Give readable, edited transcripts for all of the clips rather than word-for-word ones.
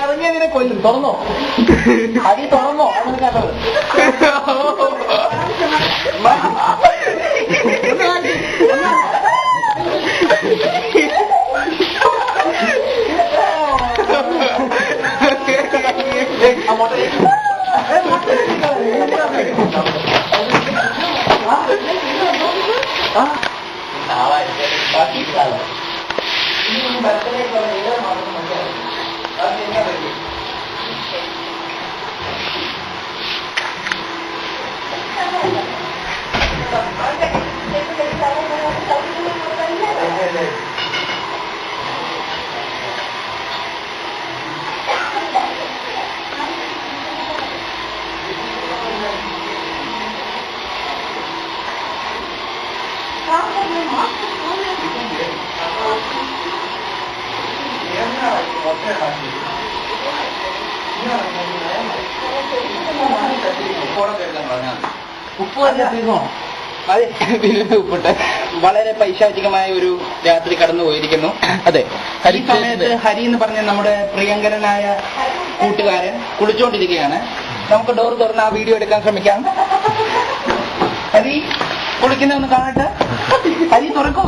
ഇറങ്ങിയതിനെ കൊല്ലും. തുറന്നോ അടി തുറന്നോ അങ്ങനെ കേട്ടത്. ഉപ്പിട്ട് വളരെ പൈശാചികമായ ഒരു രാത്രി കടന്നു പോയിരിക്കുന്നു. അതെ, ഈ സമയത്ത് ഹരി എന്ന് പറഞ്ഞ നമ്മുടെ പ്രിയങ്കരനായ കൂട്ടുകാരൻ കുളിച്ചോണ്ടിരിക്കുകയാണ്. നമുക്ക് ഡോർ തുറന്ന് ആ വീഡിയോ എടുക്കാൻ ശ്രമിക്കാം. ഹരി കുളിക്കുന്നൊന്ന് കാണട്ടെ. ഹരി തുറക്കൂ,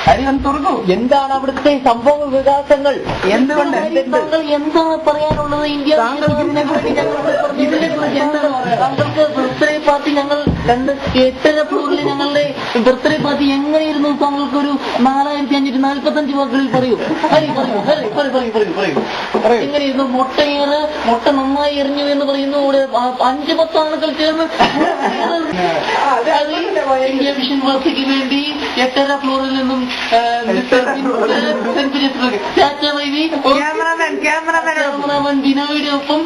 ഹരി ഒന്ന് തുറക്കൂ. എന്താണ് അവിടുത്തെ സംഭവ വികാസങ്ങൾ? എന്തുകൊണ്ട് താങ്കൾ എന്താണ് പറയാനുള്ളത്? ഇന്ത്യ താങ്കൾക്ക് ബർത്ത്ഡേ പാർട്ടി ഞങ്ങൾ 8:30 ഫ്ലോറിൽ ഞങ്ങളുടെ ബർത്ത്ഡേ പാർട്ടി എങ്ങനെയിരുന്നു? താങ്കൾക്കൊരു 4545 വാക്കുകളിൽ പറയൂ. പറയൂ. എങ്ങനെയിരുന്നു? മുട്ട നന്നായി എറിഞ്ഞു എന്ന് പറയുന്നു. ഇവിടെ 5-10 ആളുകൾ ചേർന്ന് ഇന്ത്യ വിഷൻ വാർത്തയ്ക്ക് വേണ്ടി 8:30 ഫ്ലോറിൽ നിന്നും ക്യാമറമാൻ ബിനോയുടെ ഒപ്പം